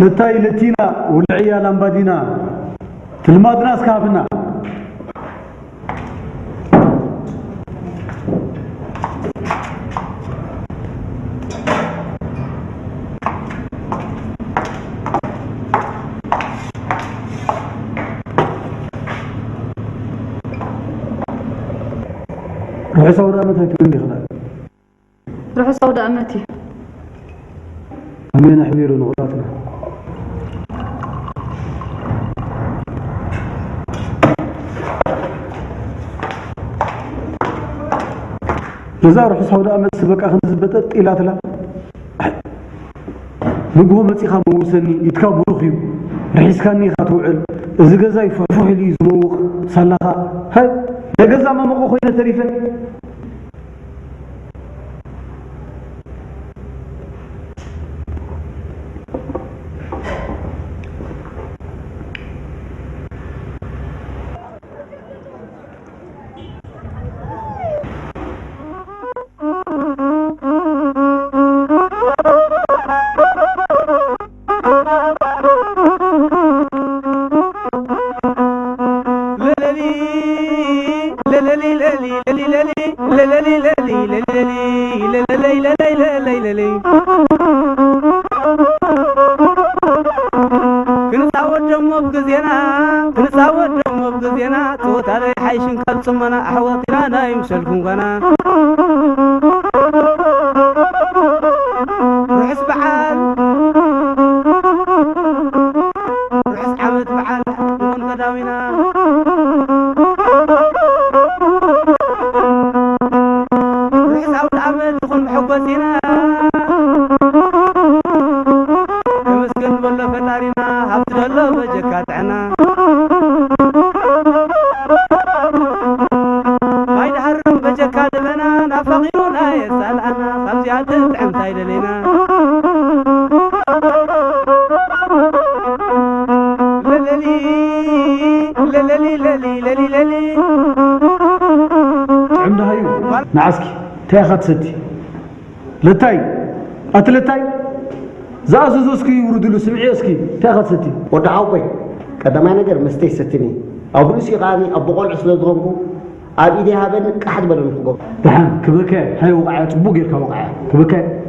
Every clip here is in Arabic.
لتاي لتينا والعيال أنبادينا تلماد ناس كافنا روح سوداء أمتي تقول لي خلاص روح سوداء أمتي أمين حبير ونغلاتنا جزا روح سوداء أمتي سبك أخذ زبطت إلى ثلاث نقوم مسيخا موسني يتكابرو خيو رحيس كاني خاتوعل إذا جزا يفرفوح لي زموخ صلخا هاي لجزا ما مقو خوينا تريفة نعسكي تاخد ستي لتاي أتلتاي زازوزوسكي يوردلو سمعي اسكي تاخد ستي ودعوبي كدما نجر مستي ستني أو بلوسي غاني أبو قول عسل درمكو أبيدي هابن كحد بدل فوق دحان كبكا هاي وقعت بوغير كوقع كبكا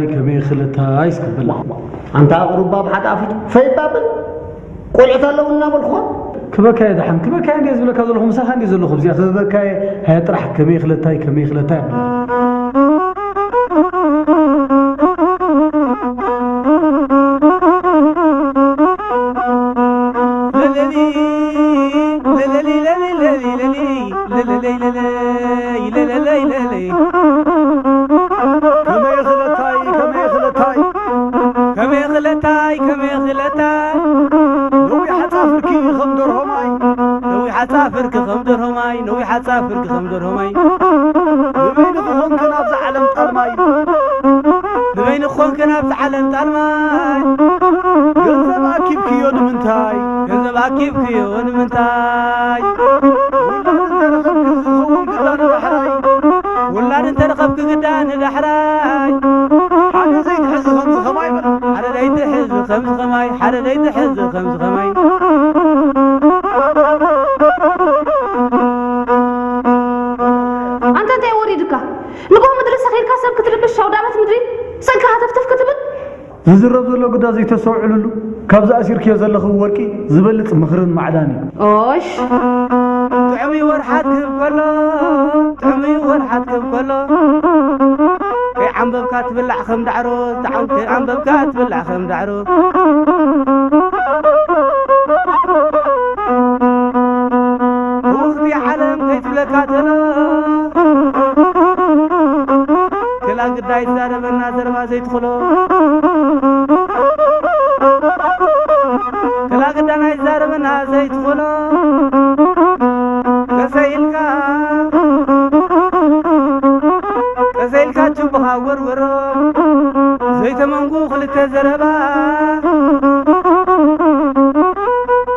كمي خلتاي سكبل أنت أغرب بحد عفيت في بابل قلت له النام الخوان كبكاي دحم كبكاي اللي يزبلك هذا لهم مسخ عندي زلهم زيادة كبكاي هيطرح كمي خلتاي حسافرك خمدر هماي نوي حسافرك خمدر هماي نبين خون كنا بزعلم طرماي نبين خون كنا بزعلم طرماي جنزب أكيد كيود منتاي جنزب تراكبكيو ونمنتاي ولاد انت رخبك قدان دحراي حدا زي تحز خمس خماي حدا زي تحز خمس خماي حدا زي تحز خمس خماي أنت وريدك نقوم مدرسة غير كاسب كتلب الشودامات مدري سنك هتفتف كتبت ዝዝረብ ዘሎ ጉዳይ ዘይተሰውዕልሉ ካብዛ ኣሲርክዮ ዘለኹ ወርቂ ዝበልጽ ምኽርን ማዕዳኒ اوش تعمي ورحات كله تعمي ورحات كله كي عم ببكات بلع خم دعرو تعم كي عم ببكات بلع خم دعرو وفي عالم كيف لكاتنا كلا قداي زارب الناس ما زيدخلو كلا قداي زارب الناس زيدخلو كسيلكا تشوفها ورورو زيت منقو خلت زربا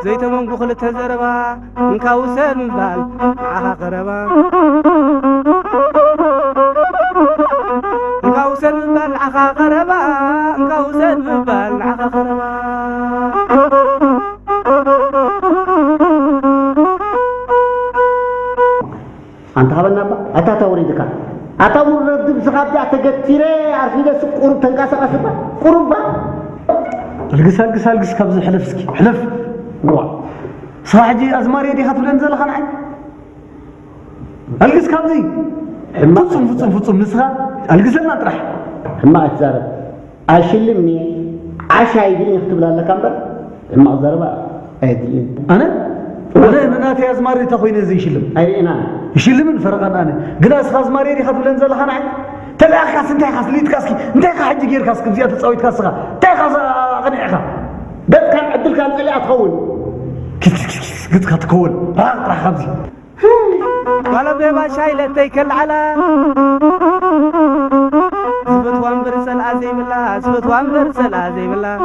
زيت منقو خلت زربا نكاوسن بال معها قربا نكاوسن بال معها قربا نكاوسن بال معها قربا أنت هبنا أتا توريدك أتا مرد بسخاب جاء تجتيرة عارفين سكور تنقاس قصبا قربا القس كابز حلفسكي حلف وا صاحجي أزماري دي خاطر لنزل خنعي القس كابزي فتصم نسخة القس لنا طرح ما أتزارب أشلمني عشاء يدين يكتب لنا كامبر ما أتزارب أدين أنا ناتي أزماري تخويني زي شلم أي أنا يشلم الفرقان أنا قناس خاص ماري دي خاطر لنزل خنعي تلا خاص انت خاص ليت كاسكي انت حج غير كاسك زياده تصويت كاسخه انت خاص غنيخه بس كان عدل كان طلع تخون قلت تكون راح خبزي ولا بيبا شايله تيكل على سبت وانبر سلا زي بالله سبت وانبر سلا زي بالله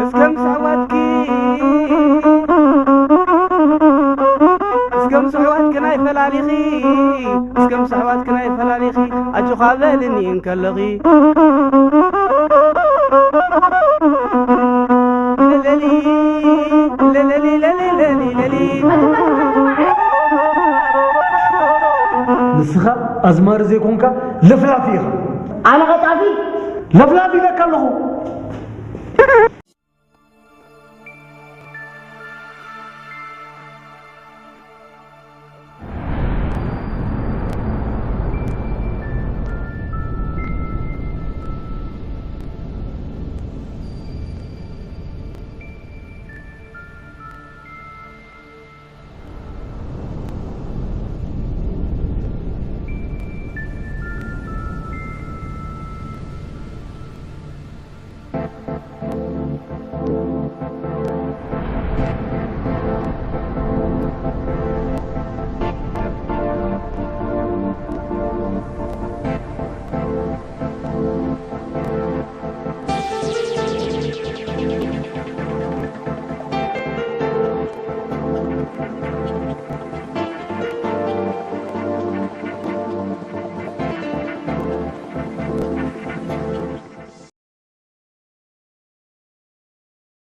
اسكم سعواتكي اسكم سعوات كناي فلاليخي اسكم سعوات كناي فلاليخي اجو خابلني انكلغي نسخة أزمار زي كونكا لفلافيها أنا قطعفي لفلافي لك الله